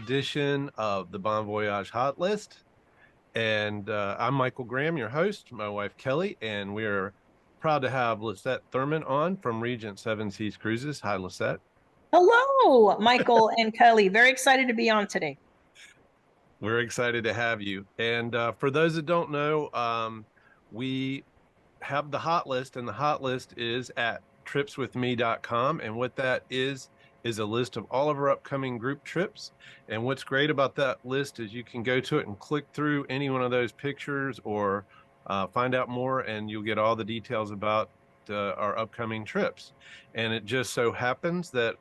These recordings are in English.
edition of the Bon Voyage Hot List. And I'm Michael Graham, your host, my wife Kelly, and we are proud to have Lisette Thurman on from Regent Seven Seas Cruises. Hi, Lisette. Hello, Michael and Kelly. Very excited to be on today. We're excited to have you. And for those that don't know, we have the hot list, and the hot list is at tripswithme.com. And what that is a list of all of our upcoming group trips. And what's great about that list is you can go to it and click through any one of those pictures or find out more, and you'll get all the details about our upcoming trips. And it just so happens that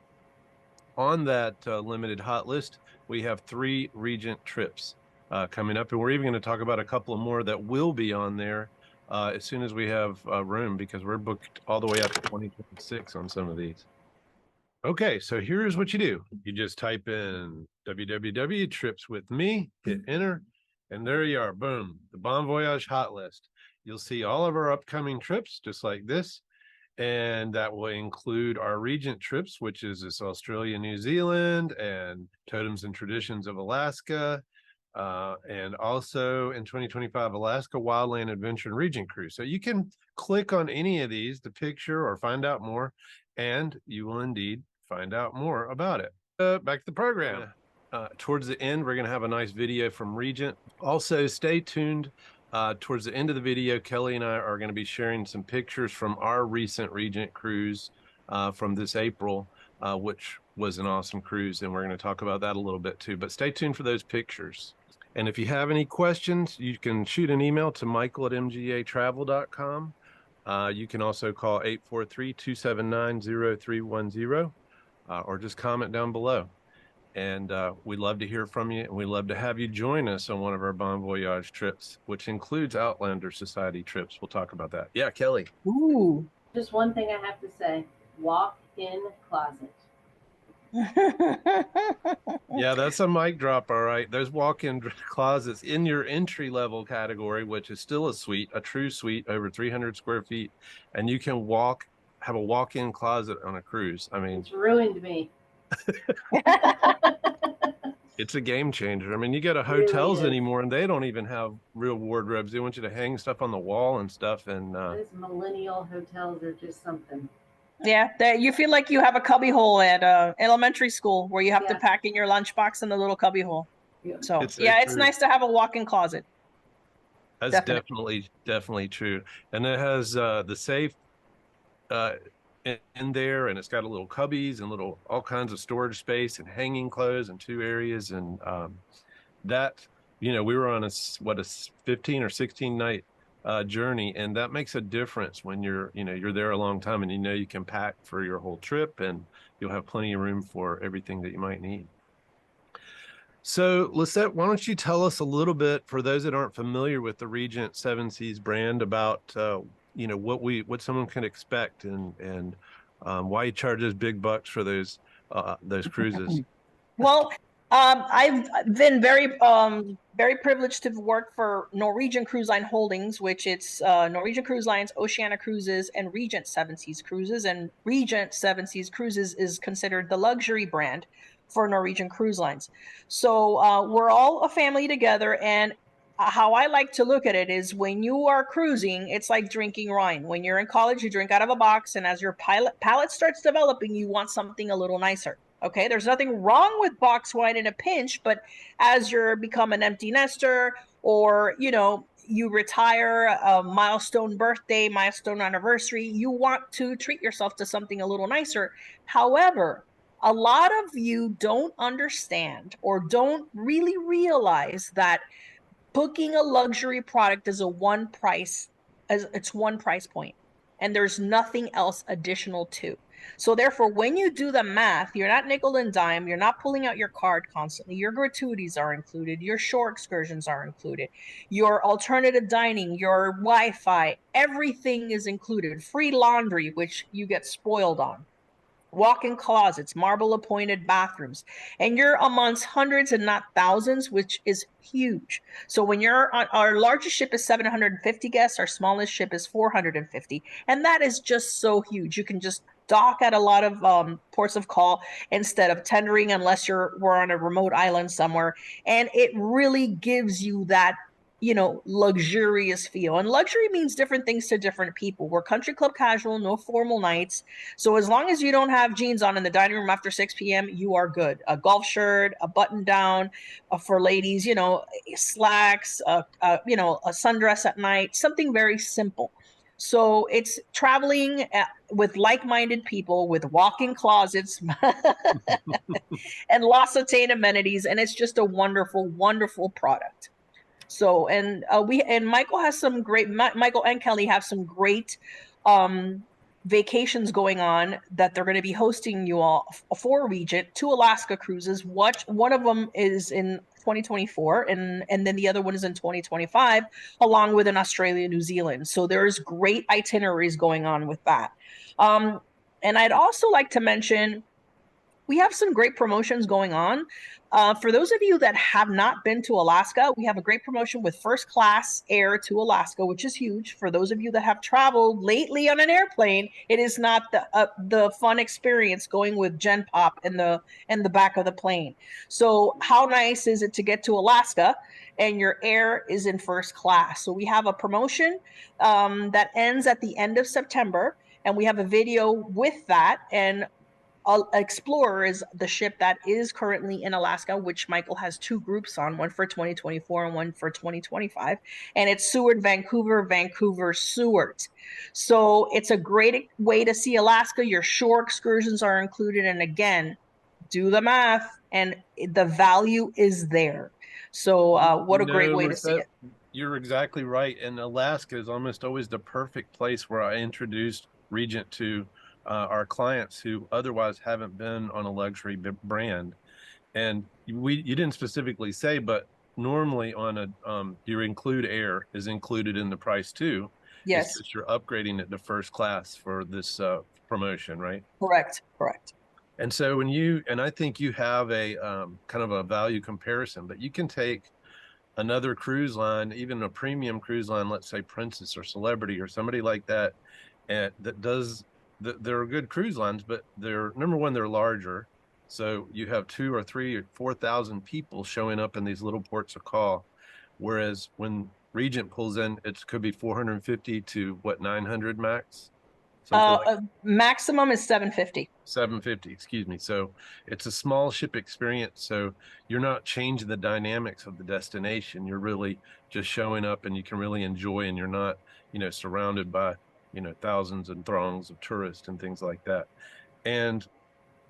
on that limited hot list, we have 3 Regent trips coming up, and we're even going to talk about a couple of more that will be on there as soon as we have room, because we're booked all the way up to 2026 on some of these. Okay, so here's what you do. You just type in www.tripswithme, hit enter, and there you are. Boom, the Bon Voyage Hot List. You'll see all of our upcoming trips just like this. And that will include our Regent trips, which is this Australia, New Zealand, and Totems and Traditions of Alaska. And also in 2025, Alaska Wildland Adventure and Regent Cruise. So you can click on any of these to picture or find out more, and you will indeed find out more about it. Back to the program. Towards the end, we're going to have a nice video from Regent. Also, stay tuned. Towards the end of the video, Kelly and I are going to be sharing some pictures from our recent Regent cruise from this April, which was an awesome cruise, and we're going to talk about that a little bit too. But stay tuned for those pictures. And if you have any questions, you can shoot an email to michael@mgatravel.com. You can also call 843-279-0310 or just comment down below. And we'd love to hear from you, and we'd love to have you join us on one of our Bon Voyage trips, which includes Outlander Society trips. We'll talk about that. Yeah, Kelly. Ooh. Just one thing I have to say, walk-in closet. Yeah, that's a mic drop, all right. There's walk-in closets in your entry-level category, which is still a suite, a true suite over 300 square feet, and you can have a walk-in closet on a cruise. I mean, it's ruined me. It's a game changer. I mean, you go to hotels anymore, and they don't even have real wardrobes. They want you to hang stuff on the wall and stuff. And those millennial hotels are just something. Yeah, you feel like you have a cubby hole at elementary school where you have to pack in your lunchbox in the little cubby hole. Yeah. So it's nice to have a walk-in closet. That's definitely true. And it has the safe in there, and it's got a little cubbies and all kinds of storage space and hanging clothes in 2 areas. And that, we were on a 15 or 16 night journey, and that makes a difference when you're there a long time, and you can pack for your whole trip, and you'll have plenty of room for everything that you might need. So Lisette, why don't you tell us a little bit, for those that aren't familiar with the Regent Seven Seas brand, about what someone can expect, and why you charge those big bucks for those cruises. Well, I've been very privileged to work for Norwegian Cruise Line Holdings, which it's Norwegian Cruise Lines, Oceania Cruises, and Regent Seven Seas Cruises. And Regent Seven Seas Cruises is considered the luxury brand for Norwegian Cruise Lines. So we're all a family together, and how I like to look at it is, when you are cruising, it's like drinking wine. When you're in college, you drink out of a box, and as your palate starts developing, you want something a little nicer. Okay, there's nothing wrong with box wine in a pinch, but as you become an empty nester, or you retire, a milestone birthday, milestone anniversary, you want to treat yourself to something a little nicer. However, a lot of you don't understand or don't really realize that booking a luxury product is one price point, and there's nothing else additional to. So therefore, when you do the math, you're not nickel and dime, you're not pulling out your card constantly, your gratuities are included, your shore excursions are included, your alternative dining, your Wi-Fi, everything is included. Free laundry, which you get spoiled on. Walk-in closets, marble appointed bathrooms, and you're amongst hundreds and not thousands, which is huge. So when you're on, our largest ship is 750 guests, our smallest ship is 450, and that is just so huge. You can just dock at a lot of ports of call instead of tendering unless we're on a remote island somewhere. And it really gives you that, luxurious feel. And luxury means different things to different people. We're country club casual, no formal nights. So as long as you don't have jeans on in the dining room after 6 p.m., you are good. A golf shirt, a button down, for ladies, slacks, a sundress at night, something very simple. So it's traveling with like-minded people with walk-in closets and lots of amenities, and it's just a wonderful, wonderful product. So, and Michael has some great. Michael and Kelly have some great um, vacations going on that they're going to be hosting you all for Regent, 2 Alaska cruises. One of them is in 2024, and then the other one is in 2025, along with an Australia, New Zealand. So there's great itineraries going on with that. Um, and I'd also like to mention we have some great promotions going on. For those of you that have not been to Alaska, we have a great promotion with first class air to Alaska, which is huge. For those of you that have traveled lately on an airplane, it is not the fun experience going with Gen Pop in the back of the plane. So how nice is it to get to Alaska and your air is in first class? So we have a promotion that ends at the end of September, and we have a video with that. And Explorer is the ship that is currently in Alaska, which Michael has 2 groups on, one for 2024 and one for 2025. And it's Seward, Vancouver, Vancouver, Seward. So it's a great way to see Alaska. Your shore excursions are included. And again, do the math, and the value is there. So what a great way to see it. You're exactly right. And Alaska is almost always the perfect place where I introduced Regent to our clients who otherwise haven't been on a luxury brand. And you didn't specifically say, but normally on you include air is included in the price too. It's Yes, just you're upgrading it to first class for this promotion, right? correct, correct. And so and I think you have a kind of a value comparison, but you can take another cruise line, even a premium cruise line, let's say Princess or Celebrity or somebody like that, and that does they're good cruise lines, but they're number one, they're larger. So you have 2 or 3 or 4,000 people showing up in these little ports of call. Whereas when Regent pulls in, it could be 450 to what, 900 max? Something like Maximum is 750. 750, excuse me. So it's a small ship experience. So you're not changing the dynamics of the destination. You're really just showing up and you can really enjoy, and you're not, surrounded by, thousands and throngs of tourists and things like that. And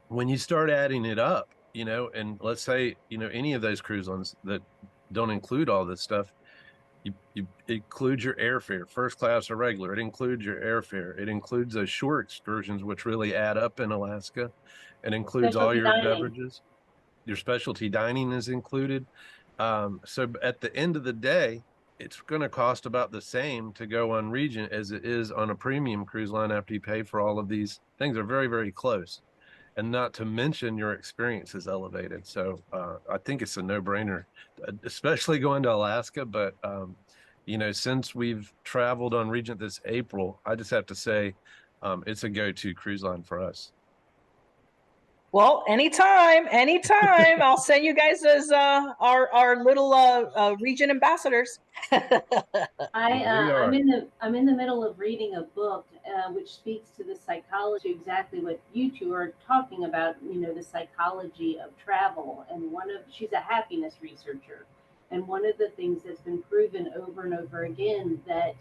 when you start adding it up, and let's say, any of those cruise lines that don't include all this stuff, you include your airfare, first class or regular. It includes your airfare. It includes those shore excursions, which really add up in Alaska. It includes all Specialty your dining. beverages. Your specialty dining is included. So at the end of the day, it's going to cost about the same to go on Regent as it is on a premium cruise line after you pay for all of these things. Are very, very close. And not to mention your experience is elevated. So I think it's a no-brainer, especially going to Alaska. But since we've traveled on Regent this April, I just have to say it's a go-to cruise line for us. Well, anytime, anytime. I'll send you guys as our little region ambassadors. I'm in the middle of reading a book which speaks to the psychology, exactly what you two are talking about. The psychology of travel, and she's a happiness researcher, and one of the things that's been proven over and over again that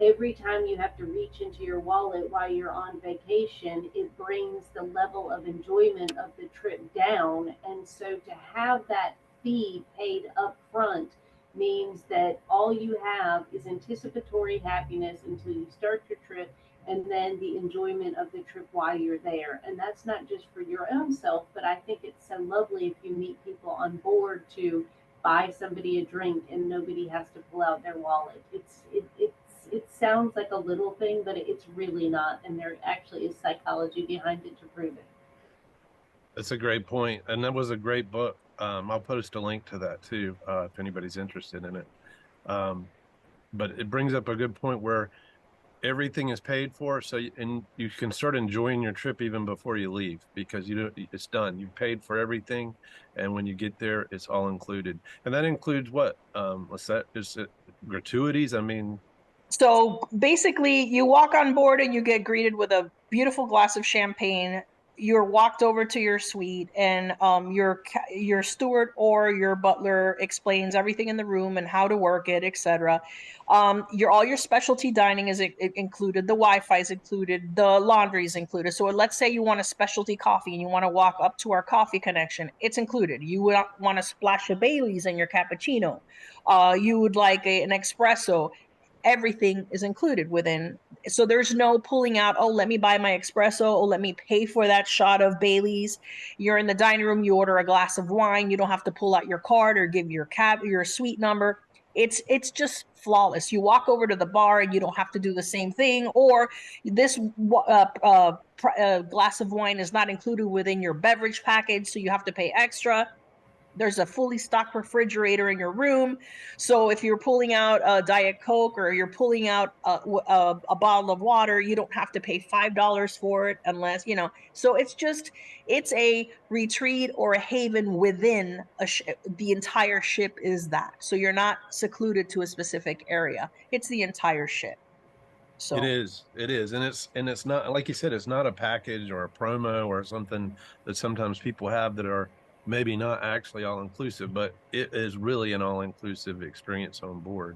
every time you have to reach into your wallet while you're on vacation, it brings the level of enjoyment of the trip down. And so to have that fee paid up front means that all you have is anticipatory happiness until you start your trip, and then the enjoyment of the trip while you're there. And that's not just for your own self, but I think it's so lovely if you meet people on board to buy somebody a drink and nobody has to pull out their wallet. It sounds like a little thing, but it's really not, and there actually is psychology behind it to prove it. That's a great point, and that was a great book. I'll post a link to that too, if anybody's interested in it. But it brings up a good point where everything is paid for, so and you can start enjoying your trip even before you leave, because you know it's done. You've paid for everything, and when you get there, it's all included. And that includes what? What's that? Is it gratuities? I mean, So basically, you walk on board and you get greeted with a beautiful glass of champagne. You're walked over to your suite, and your steward or your butler explains everything in the room and how to work it, etc. Your all your specialty dining is included. The Wi-Fi is included. The laundry is included. So let's say you want a specialty coffee and you want to walk up to our coffee connection, it's included. You would want a splash of Bailey's in your cappuccino. You would like an espresso. Everything is included within. So there's no pulling out, oh, let me buy my espresso, oh, let me pay for that shot of Bailey's. You're in the dining room, you order a glass of wine, you don't have to pull out your card or give your suite number. It's just flawless. You walk over to the bar and you don't have to do the same thing, or this glass of wine is not included within your beverage package, so you have to pay extra. There's a fully stocked refrigerator in your room. So if you're pulling out a Diet Coke or you're pulling out a bottle of water, you don't have to pay $5 for it unless, you know. So it's a retreat or a haven within the entire ship is that. So you're not secluded to a specific area. It's the entire ship. So it is, and it's not like you said, it's not a package or a promo or something that sometimes people have that are maybe not actually all inclusive, but it is really an all inclusive experience on board.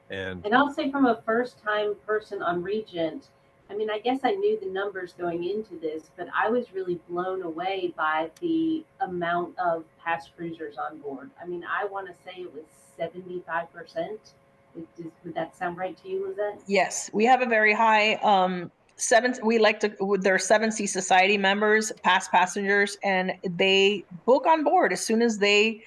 And And I'll say from a first time person on Regent, I mean, I guess I knew the numbers going into this, but I was really blown away by the amount of past cruisers on board. I mean, I want to say it was 75%. Would that sound right to you, Lizette? yes, we have a very high seven. We like to they're Seven Sea Society members, past passengers, and they book on board I see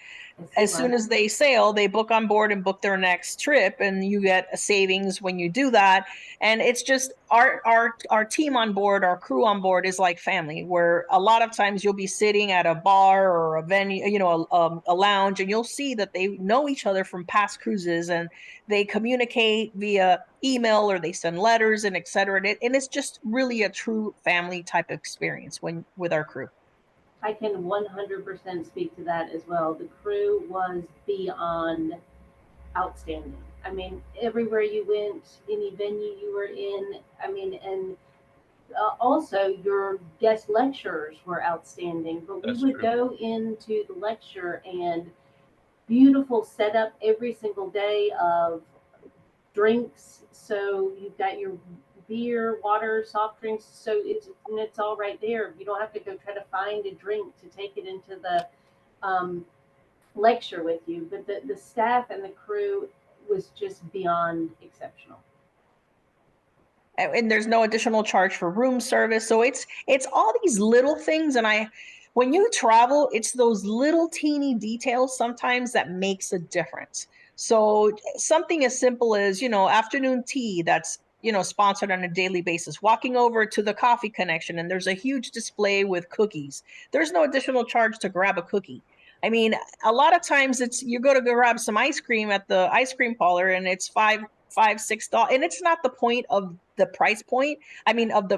as why. soon as they sail, they book on board and book their next trip, and you get a savings when you do that. And it's just our team on board, our crew on board is like family. Where a lot of times you'll be sitting at a bar or a venue, you know, a lounge, and you'll see that they know each other from past cruises, and they communicate via email or they send letters and etc. And it's just really a true family type of experience when with our crew. I can 100% speak to that as well. The crew was beyond outstanding. I mean, everywhere you went, any venue you were in, I mean, and also your guest lecturers were outstanding. But we that's would true. go into the lecture and beautiful setup every single day of drinks. So you've got your beer, water, soft drinks. So it's all right there. You don't have to go try to find a drink to take it into the um, lecture with you. But the staff and the crew was just beyond exceptional. And there's no additional charge for room service. So it's all these little things. And I when you travel, it's those little teeny details sometimes that makes a difference. So something as simple as, you know, afternoon tea that's, you know, sponsored on a daily basis, walking over to the coffee connection and there's a huge display with cookies. There's no additional charge to grab a cookie. I mean, a lot of times it's you go to grab some ice cream at the ice cream parlor and it's $5, $6, and it's not the point of the price point. I mean, of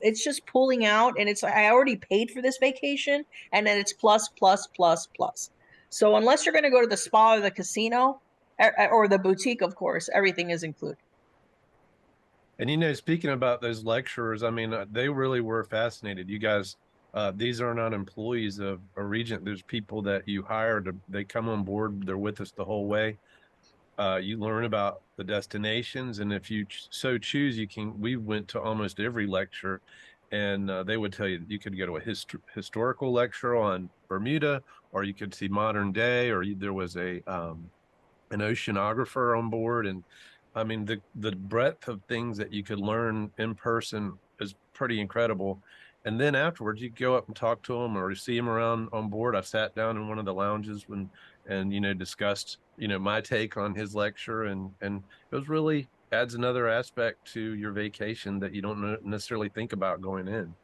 it's just pulling out, and it's I already paid for this vacation, and then it's plus plus plus plus. So unless you're going to go to the spa or the casino or the boutique, of course, everything is included. And you know, speaking about those lecturers, I mean, they really were fascinated. You guys, these are not employees of a Regent. There's people that you hire to, they come on board, they're with us the whole way. You learn about the destinations, and if you so choose, you can. We went to almost every lecture, and they would tell you you could go to a historical lecture on Bermuda, or you could see modern day, or there was a an oceanographer on board. And I mean, the breadth of things that you could learn in person is pretty incredible. And then afterwards you go up and talk to them or see them around on board. I sat down in one of the lounges when and you know discussed you know my take on his lecture, and it was really adds another aspect to your vacation that you don't necessarily think about going in.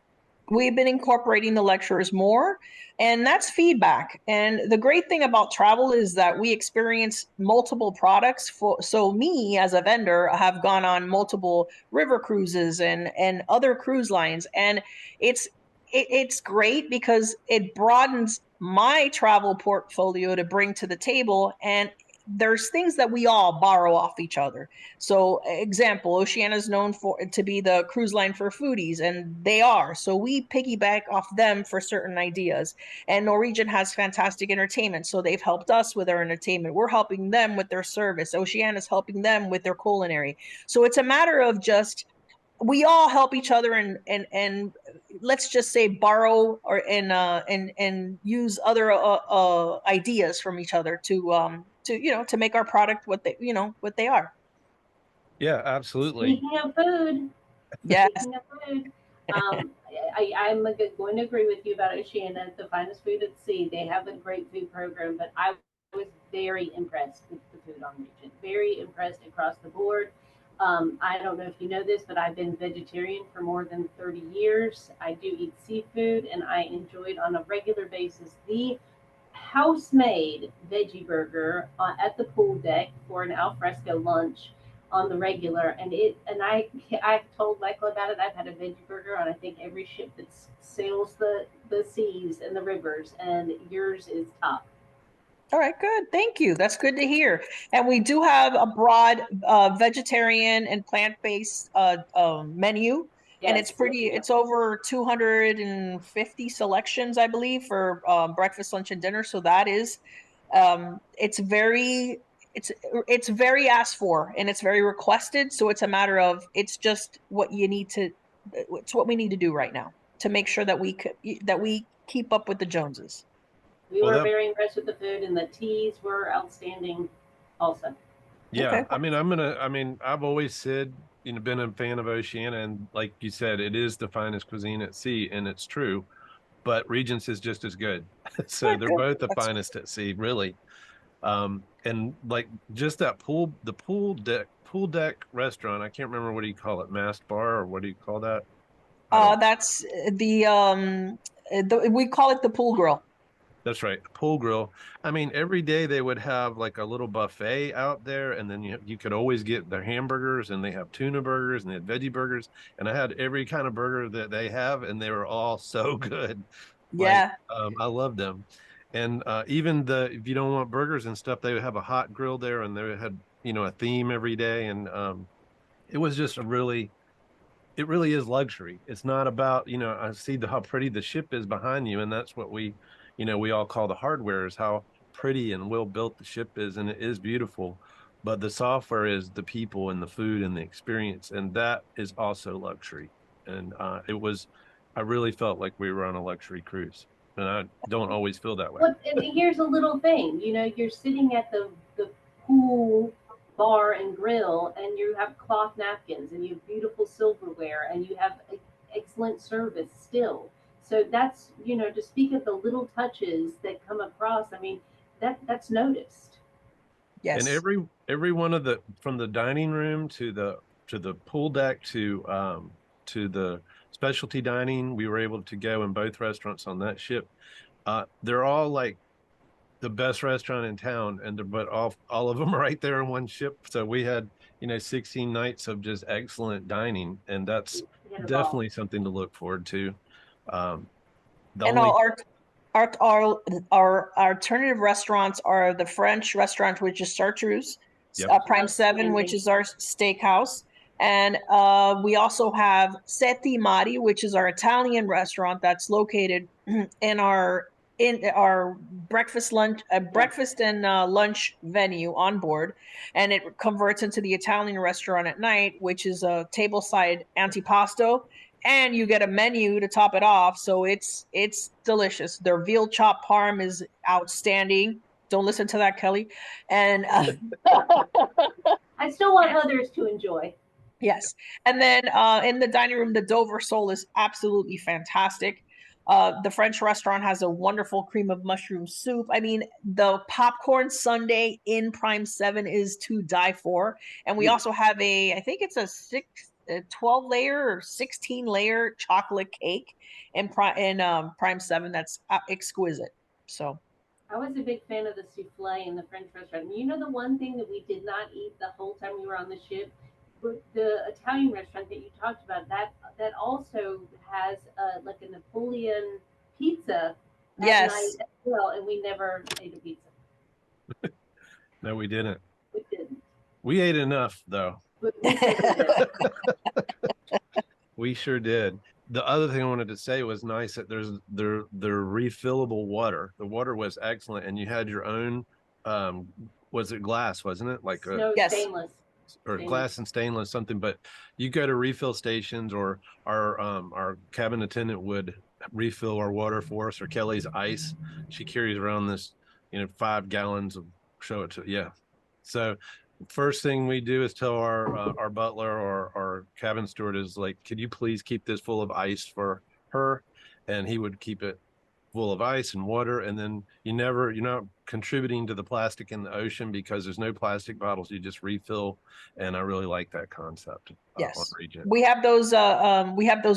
We've been incorporating the lecturers more, and that's feedback. And the great thing about travel is that we experience multiple products. So me as a vendor have gone on multiple river cruises and other cruise lines, and it's it's great because it broadens my travel portfolio to bring to the table, and there's things that we all borrow off each other. So, example, Oceania is known for to be the cruise line for foodies, and they are. So we piggyback off them for certain ideas. And Norwegian has fantastic entertainment, so they've helped us with our entertainment. We're helping them with their service. Oceania is helping them with their culinary. So it's a matter of just we all help each other and let's just say borrow or and use other ideas from each other to make our product what they are. Yeah, absolutely. Speaking of food, Yes. speaking of food, um, I'm going to agree with you about Oceania, the finest food at sea. They have a great food program, but I was very impressed with the food on Regent. Very impressed across the board. I don't know if you know this, but I've been vegetarian for more than 30 years. I do eat seafood, and I enjoyed on a regular basis the house-made veggie burger at the pool deck for an alfresco lunch on the regular. And I've told Michael about it. I've had a veggie burger on I think every ship that sails the seas and the rivers, and yours is top. All right, good. Thank you. That's good to hear. And we do have a broad vegetarian and plant-based menu, and it's Yes, yes, pretty. we do. It's over 250 selections, I believe, for breakfast, lunch, and dinner. So that is, it's very, it's it's very asked for, and it's very requested. So it's a matter of it's just what you need to, it's what we need to do right now to make sure that we keep up with the Joneses. We Well, were that very impressed with the food, and the teas were outstanding also. yeah, Okay. I mean, I've always said, been a fan of Oceania, and like you said, it is the finest cuisine at sea, and it's true. But Regent's is just as good. All So right, they're good. both the That's finest at sea, really. And like just the pool deck restaurant. I can't remember what do you call it, mast bar or what do you call that? I don't. that's we call it the pool grill. That's right, pool grill. I mean, every day they would have like a little buffet out there, and then you could always get their hamburgers, and they have tuna burgers and they had veggie burgers, and I had every kind of burger that they have, and they were all so good. Like, Yeah. I love them. And even the if you don't want burgers and stuff, they would have a hot grill there, and they had a theme every day, and it was just it really is luxury. It's not about, I see how pretty the ship is behind you, and that's what we all call the hardware is how pretty and well built the ship is, and it is beautiful. But the software is the people and the food and the experience, and that is also luxury. And I really felt like we were on a luxury cruise, and I don't always feel that way. Well, and here's a little thing. You're sitting at the pool bar and grill, and you have cloth napkins, and you have beautiful silverware, and you have excellent service still. So that's to speak of the little touches that come across. I mean, that's noticed. And Yes. every one of the from the dining room to the pool deck to the specialty dining, we were able to go in both restaurants on that ship. They're all like the best restaurant in town, but all of them are right there in one ship. So we had 16 nights of just excellent dining, and that's We had a ball. definitely something to look forward to. Um, the And only our alternative restaurants are the French restaurant, which is Chartreuse, Yep. Prime Seven, which Outstanding. is our steakhouse, and we also have Seti Mari, which is our Italian restaurant that's located in our Yes. breakfast and lunch venue on board, and it converts into the Italian restaurant at night, which is a tableside antipasto, and you get a menu to top it off. So it's delicious. Their veal chop parm is outstanding. Don't listen to that, Kelly. And I still want others to enjoy. yes, and then in the dining room, the Dover sole is absolutely fantastic. The French restaurant has a wonderful cream of mushroom soup. I mean, the popcorn sundae in Prime 7 is to die for. And we also have I think it's a a 12 layer or 16 layer chocolate cake in Prime 7 that's exquisite. So I was a big fan of the souffle in the French restaurant. You know, the one thing that we did not eat the whole time we were on the ship, but the Italian restaurant that you talked about, that also has like a Napoleon pizza at night yes. as well, and we never ate a pizza. No, we didn't. We didn't, We ate enough though. but we certainly did. We sure did. The other thing I wanted to say was nice that the refillable water. The water was excellent, and you had your own. Was it glass? Wasn't it like a No, Yes. stainless. or Stainless. glass and stainless something? But you go to refill stations, or our cabin attendant would refill our water for us, or Kelly's ice. She carries around this 5 gallons of show it to yeah. So first thing we do is tell our butler or our cabin steward is like, could you please keep this full of ice for her? And he would keep it full of ice and water. And then you're not contributing to the plastic in the ocean because there's no plastic bottles. You just refill. And I really like that concept on Yes. Regent. We have those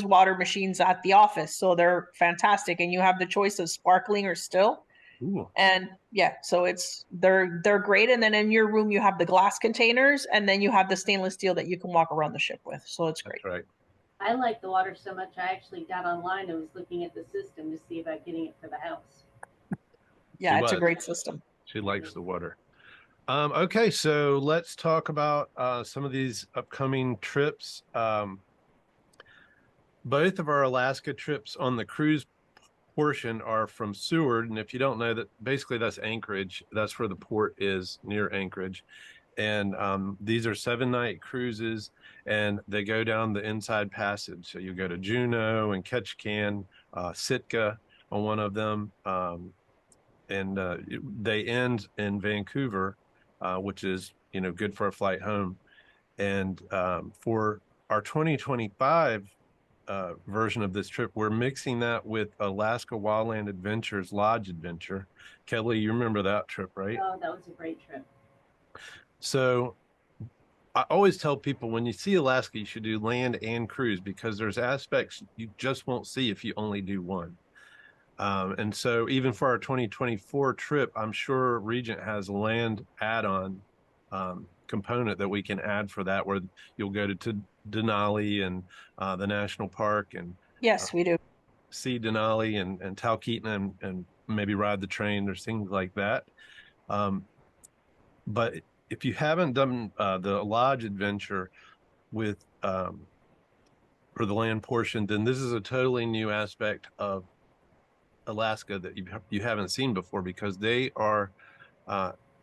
water machines at the office, so they're fantastic. And you have the choice of sparkling or still. Ooh, And yeah, so they're great. And then in your room you have the glass containers, and then you have the stainless steel that you can walk around the ship with. So it's great. that's right. I like the water so much, I actually got online and was looking at the system to see about getting it for the house. Yeah, She it's a was. great system. She likes the water. Okay, so let's talk about some of these upcoming trips. Both of our Alaska trips on the cruise portion are from Seward, and if you don't know that, basically that's Anchorage. That's where the port is, near Anchorage. And these are 7-night cruises, and they go down the Inside Passage. So you go to Juneau and Ketchikan, Sitka on one of them, and they end in Vancouver, which is good for a flight home. And for our 2025 version of this trip, we're mixing that with Alaska Wildland Adventures Lodge Adventure. Kelly, you remember that trip, right? Oh, that was a great trip. So I always tell people when you see Alaska, you should do land and cruise because there's aspects you just won't see if you only do one. And so even for our 2024 trip, I'm sure Regent has a land add-on component that we can add for that, where you'll go to Denali and the national park and Yes, we do. see Denali and Talkeetna and maybe ride the train. There's things like that. But if you haven't done the lodge adventure with for the land portion, then this is a totally new aspect of Alaska that you haven't seen before, because they are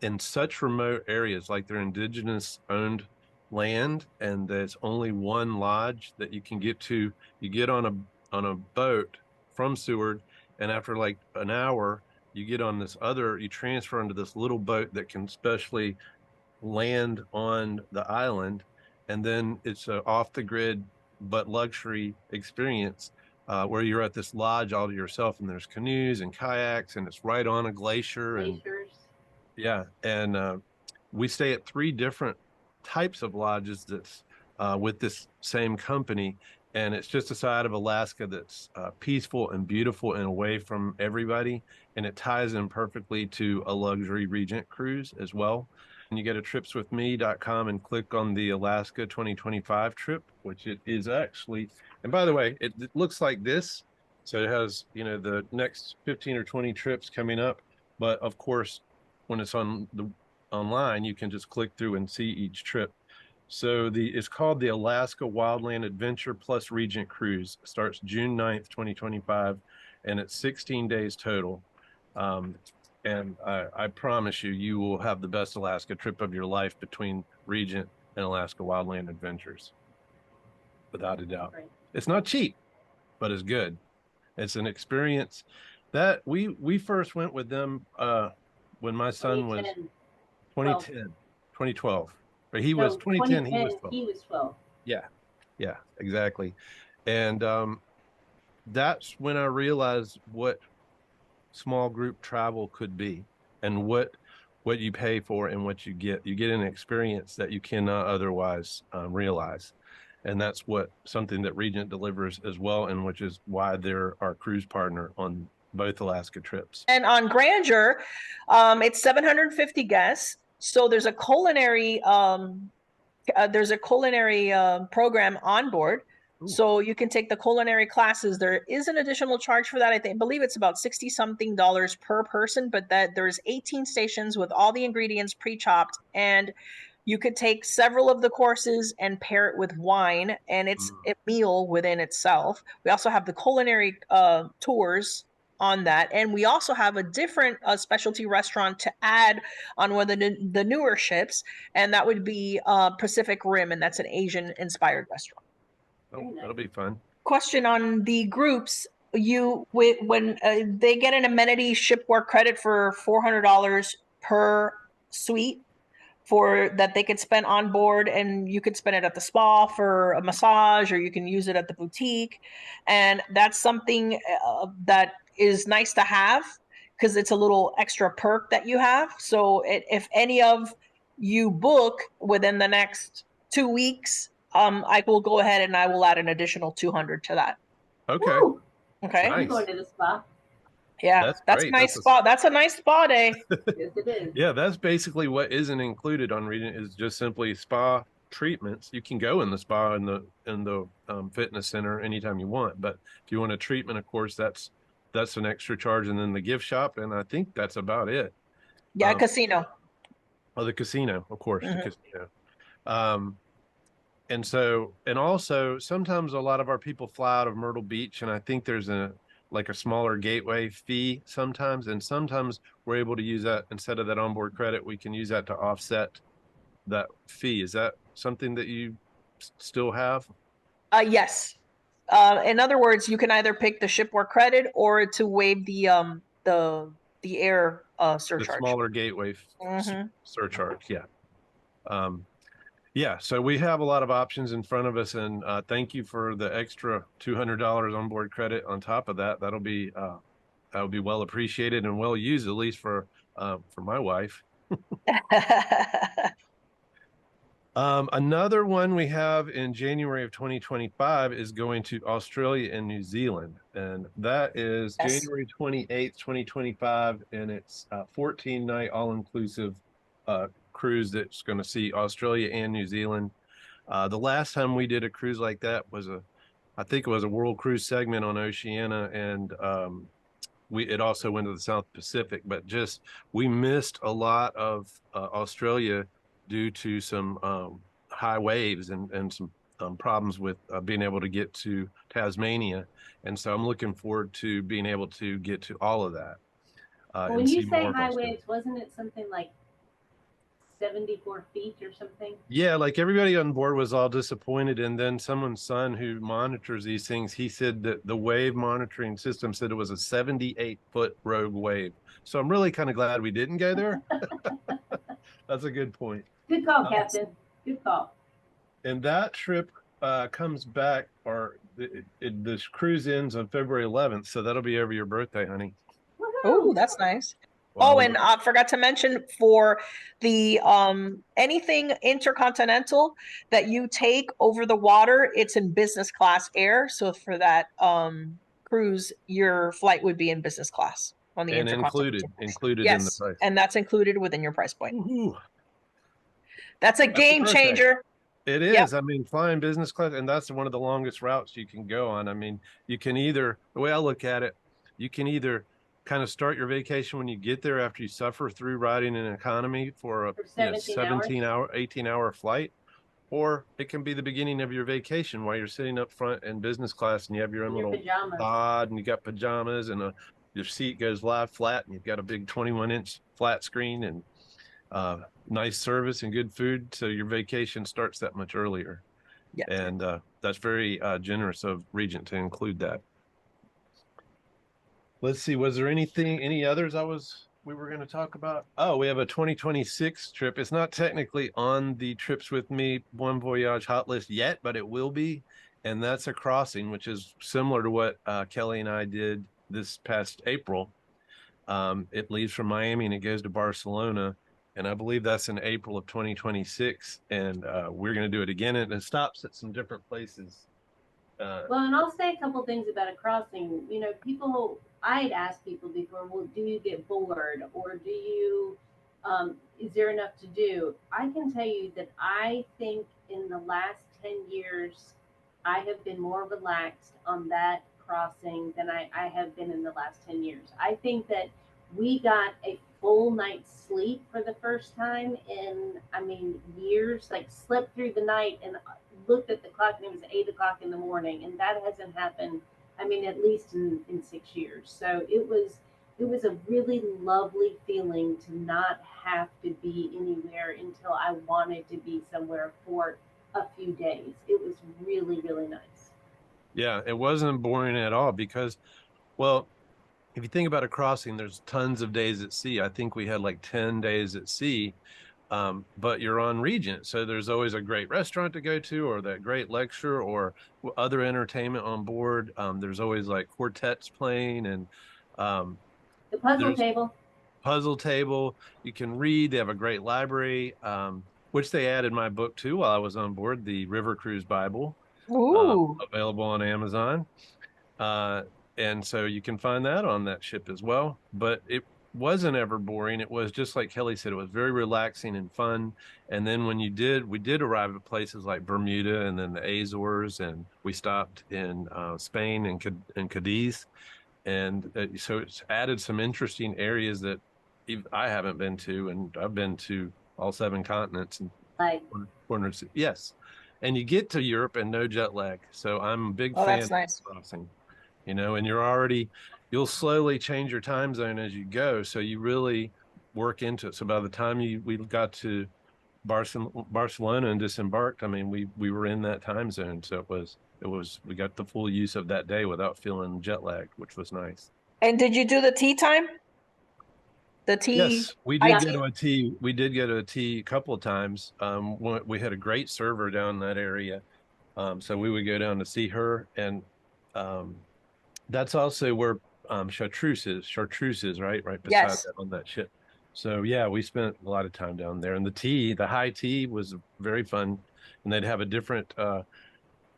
in such remote areas, like they're indigenous owned land, and there's only one lodge that you can get to. You get on a boat from Seward, and after like an hour, you get on you transfer into this little boat that can specially land on the island, and then it's a off the grid but luxury experience where you're at this lodge all to yourself, and there's canoes and kayaks, and it's right on a glacier. And Glaciers. yeah, and we stay at 3 different types of lodges that's with this same company, and it's just a side of Alaska that's peaceful and beautiful and away from everybody, and it ties in perfectly to a luxury Regent cruise as well. And you go to tripswithme.com and click on the Alaska 2025 trip, which it is actually. And by the way, it looks like this. So it has, the next 15 or 20 trips coming up. But of course, when it's online, you can just click through and see each trip. So it's called the Alaska Wildland Adventure Plus Regent Cruise. It starts June 9th, 2025, and it's 16 days total. And I promise you will have the best Alaska trip of your life between Regent and Alaska Wildland Adventures, without a doubt. Right. It's not cheap, but it's good. It's an experience that we first went with them when my son was 2010, 2012. Or he was 2010, he was 12. He was 12. Yeah, exactly. And that's when I realized what small group travel could be, and what you pay for and what you get. You get an experience that you cannot otherwise realize. And that's something that Regent delivers as well, and which is why they're our cruise partner on both Alaska trips. And on Grandeur, it's 750 guests. So there's a culinary program on board. Ooh. So you can take the culinary classes. There is an additional charge for that. I believe it's about 60 something dollars per person, but that there's 18 stations with all the ingredients pre-chopped, and you could take several of the courses and pair it with wine, and it's a meal within itself. We also have the culinary tours on that, and we also have a different specialty restaurant to add on one of the newer ships, and that would be Pacific Rim, and that's an Asian inspired restaurant. Oh, that'll be fun. Question on the groups: when they get an amenity shipware credit for $400 per suite for that they could spend on board, and you could spend it at the spa for a massage, or you can use it at the boutique, and that's something that is nice to have because it's a little extra perk that you have. So if any of you book within the next 2 weeks, I will go ahead and I will add an additional 200 to that. Okay. Woo! Okay. I'm Nice. going to the spa. Yeah, that's great. a nice spa. That's a nice spa day. Yes, it is. Yeah, that's basically what isn't included on Regent is just simply spa treatments. You can go in the spa in the fitness center anytime you want, but if you want a treatment, of course, that's an extra charge, and then the gift shop, and I think that's about it. Yeah, casino. Oh, the casino, of course, Mhm. the casino. And also sometimes a lot of our people fly out of Myrtle Beach, and I think there's a smaller gateway fee sometimes, and sometimes we're able to use that instead of that onboard credit, we can use that to offset that fee. Is that something that you still have? Yes. In other words, you can either pick the shipware credit or to waive the air The surcharge. smaller gateway Mhm. surcharge, yeah. Yeah, so we have a lot of options in front of us, and thank you for the extra $200 onboard credit on top of that. That'll be well appreciated and well used, at least for my wife. Another one we have in January of 2025 is going to Australia and New Zealand, and that is Yes. January 28th, 2025, and it's a 14-night all-inclusive cruise that's going to see Australia and New Zealand. The last time we did a cruise like that I think it was a World Cruise segment on Oceania, and it also went to the South Pacific, but we missed a lot of Australia due to some high waves and some problems with being able to get to Tasmania. And so I'm looking forward to being able to get to all of that. When you say high waves, wasn't it something like 74 feet or something? Yeah, like everybody on board was all disappointed. And then someone's son who monitors these things, he said that the wave monitoring system said it was a 78-foot rogue wave. So I'm really kind of glad we didn't go there. That's a good point. Good call, Captain. Good call. And that trip comes back, or this cruise ends on February 11th. So that'll be over your birthday, honey. Oh, that's nice. Well, Oh, and I forgot to mention for the anything intercontinental that you take over the water, it's in business class air. So for that cruise, your flight would be in business class on the and intercontinental. included in the Yes, price. and that's included within your price point. Woohoo. That's a game changer. It Yep. is. I mean, flying business class, and that's one of the longest routes you can go on. I mean, you can either, the way I look at it, you can either kind of start your vacation when you get there after you suffer through riding an economy for a 18-hour flight, or it can be the beginning of your vacation while you're sitting up front in business class and you have your own little pod and you got pajamas and your seat goes live flat and you've got a big 21-inch flat screen and nice service and good food, so your vacation starts that much earlier. Yeah. And that's very generous of Regent to include that. Let's see, was there any others we were going to talk about? Oh, we have a 2026 trip. It's not technically on the Trips With Me Bon Voyage Hot List yet, but it will be, and that's a crossing, which is similar to what Kelly and I did this past April. It leaves from Miami and it goes to Barcelona, and I believe that's in April of 2026. And we're going to do it again, and it stops at some different places. Well, and I'll say a couple things about a crossing. You know, people, I'd asked people before, well, do you get bored or do you, is there enough to do? I can tell you that I think in the last 10 years, I have been more relaxed on that crossing than I have been in the last 10 years. I think that we got a full night's sleep for the first time in, I mean, years, like slept through the night and looked at the clock and it was 8 o'clock in the morning. And that hasn't happened, I mean, at least in 6 years. So it was a really lovely feeling to not have to be anywhere until I wanted to be somewhere for a few days. It was really, really nice. Yeah, it wasn't boring at all because, well, if you think about a crossing, there's tons of days at sea. I think we had like 10 days at sea, but you're on Regent. So there's always a great restaurant to go to, or that great lecture, or other entertainment on board. There's always like quartets playing, and The puzzle there's table. puzzle table. You can read. They have a great library, which they added my book to while I was on board, the River Cruise Bible, Ooh. available on Amazon. Uh, and so you can find that on that ship as well. But it wasn't ever boring. It was just like Kelly said, it was very relaxing and fun. And then when we did arrive at places like Bermuda and then the Azores, and we stopped in Spain and Cadiz. And so it's added some interesting areas that I haven't been to, and I've been to all 7 continents and Like, corners. Yes. And you get to Europe and no jet lag. So I'm a big Oh, fan that's of nice. crossing, and you'll slowly change your time zone as you go. So you really work into it. So by the time we got to Barcelona and disembarked, I mean, we were in that time zone. So we got the full use of that day without feeling jet lagged, which was nice. And did you do the tea time? The tea, Yes, we high did yeah. go tea? to a tea. We did go to a tea a couple of times. We had a great server down in that area. So we would go down to see her, and um, that's also where Chartreuse is, right beside Yes. that on that ship. So yeah, we spent a lot of time down there, and the high tea was very fun, and they'd have a different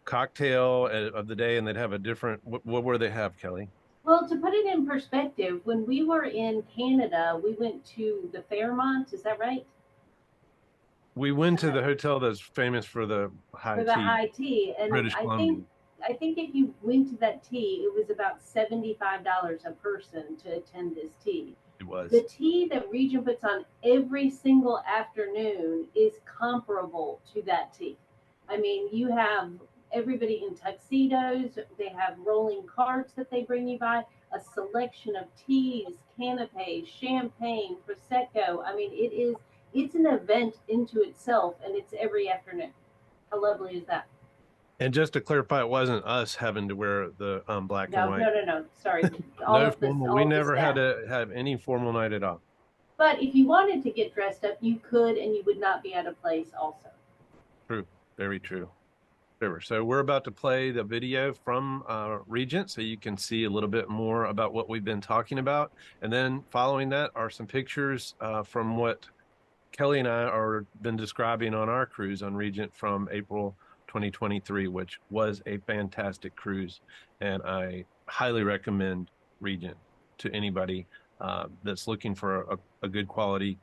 cocktail of the day, and they'd have a different what were they have, Kelly? Well, to put it in perspective, when we were in Canada, we went to the Fairmont. Is that right? We went to the hotel that's famous for the high For the tea, high tea, and British Columbia. I think if you went to that tea, it was about $75 a person to attend this tea. It was. The tea that Regent puts on every single afternoon is comparable to that tea. I mean, you have everybody in tuxedos, they have rolling carts that they bring you by, a selection of teas, canapes, champagne, prosecco. I mean, it's an event into itself and it's every afternoon. How lovely is that? And just to clarify, it wasn't us having to wear the black and No, white. no, no, no. Sorry. No formal. We All of the never had staff. to have any formal night at all. But if you wanted to get dressed up, you could and you would not be out of place also. True. Very true. So we're about to play the video from Regent, so you can see a little bit more about what we've been talking about. And then following that are some pictures from what Kelly and I are been describing on our cruise on Regent from April 2023, which was a fantastic cruise. And I highly recommend Regent to anybody that's looking for a good quality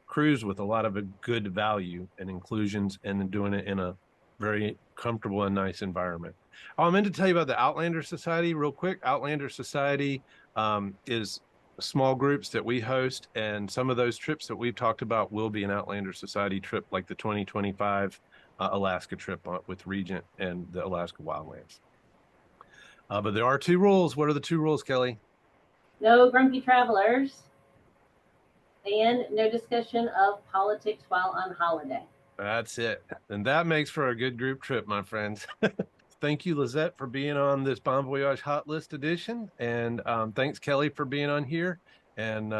cruise with a lot of a good value and inclusions, and doing it in a very comfortable and nice environment. Oh, I meant to tell you about the Outlander Society real quick. Outlander Society is small groups that we host, and some of those trips that we've talked about will be an Outlander Society trip, like the 2025 Alaska trip with Regent and the Alaska Wildlands. But there are 2 rules. What are the 2 rules, Kelly? No grumpy travelers and no discussion of politics while on holiday. That's it. And that makes for a good group trip, my friends. Thank you, Lizette, for being on this Bon Voyage Hot List edition. And thanks, Kelly, for being on here. And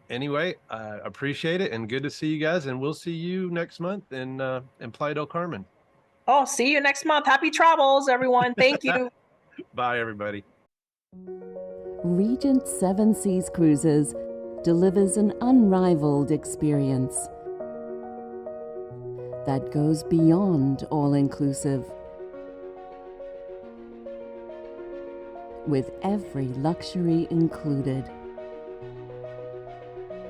anyway, I appreciate it, and good to see you guys. And we'll see you next month in Playa del Carmen. Oh, see you next month. Happy travels, everyone. Thank you. Bye, everybody. Regent Seven Seas Cruises delivers an unrivaled experience that goes beyond all-inclusive, with every luxury included,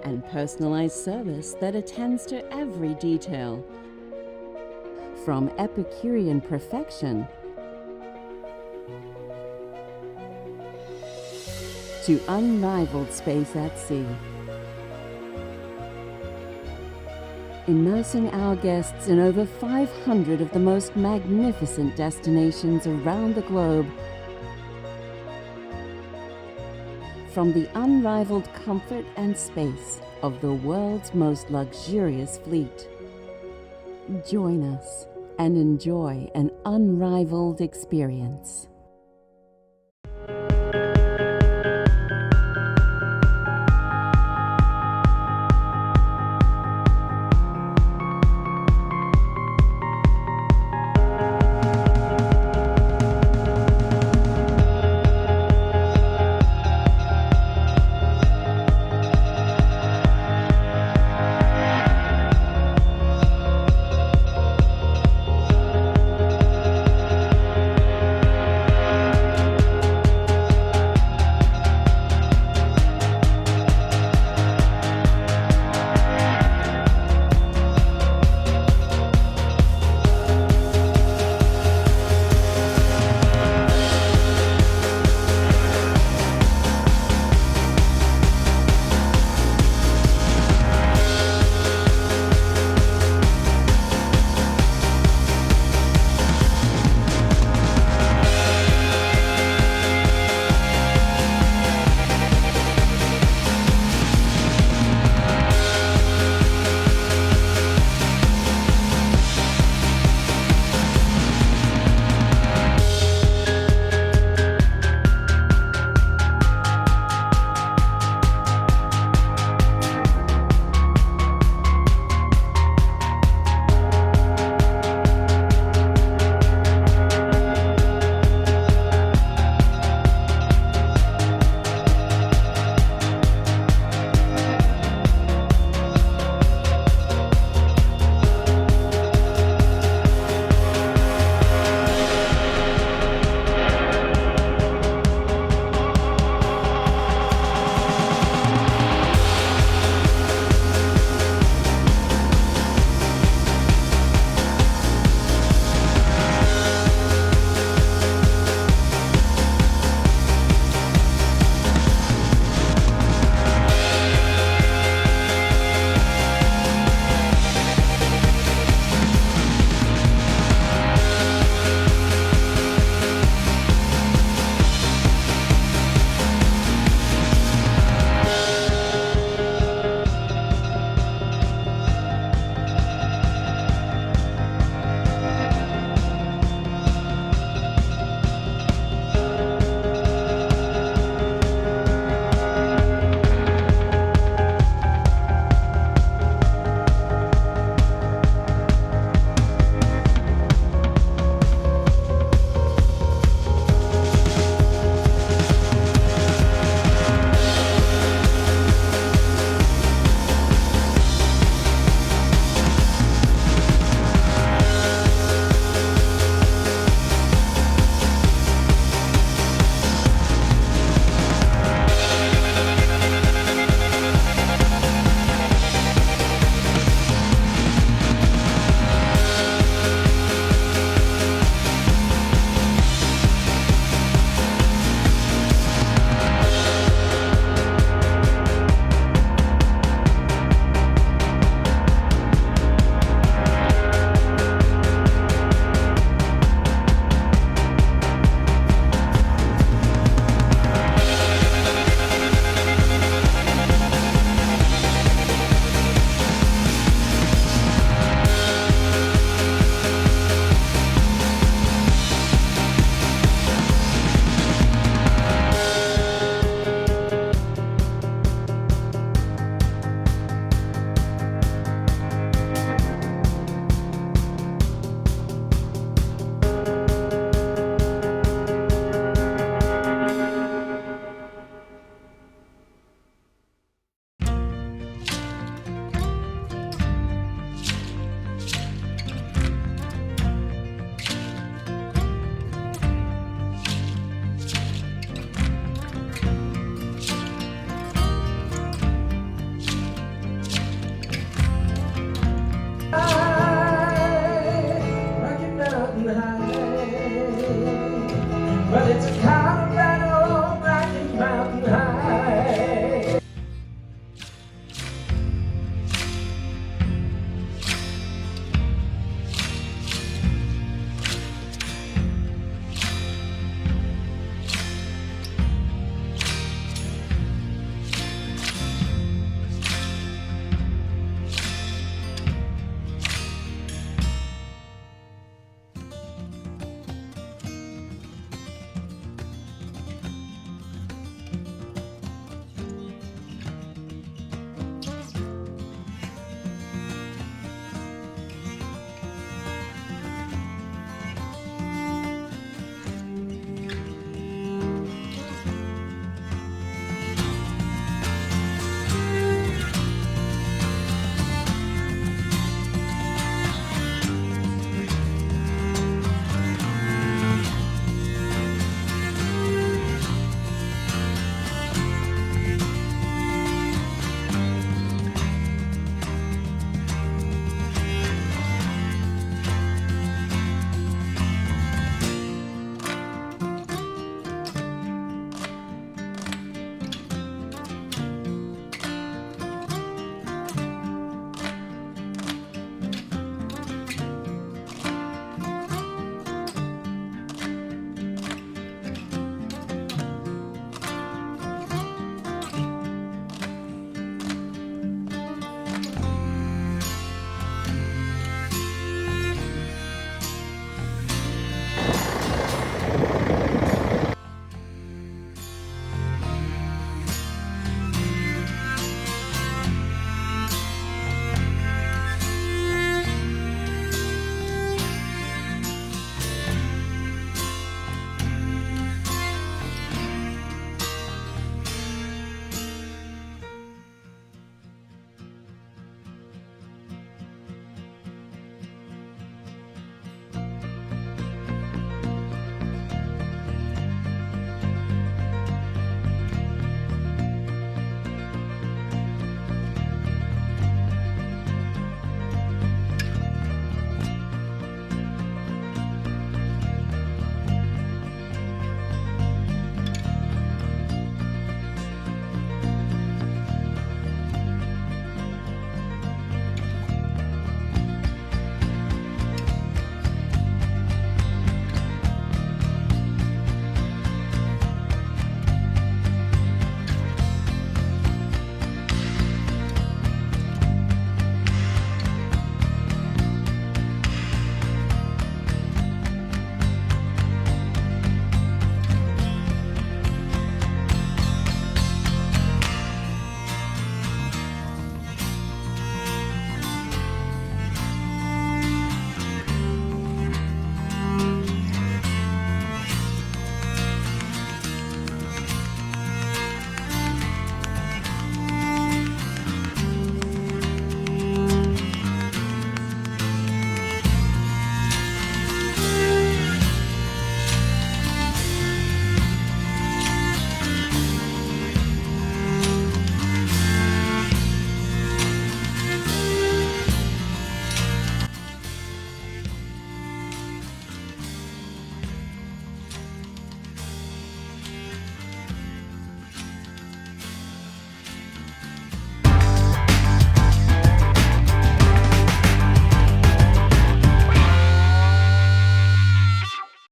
and personalized service that attends to every detail, from Epicurean perfection to unrivaled space at sea. Immersing our guests in over 500 of the most magnificent destinations around the globe, from the unrivaled comfort and space of the world's most luxurious fleet. Join us and enjoy an unrivaled experience.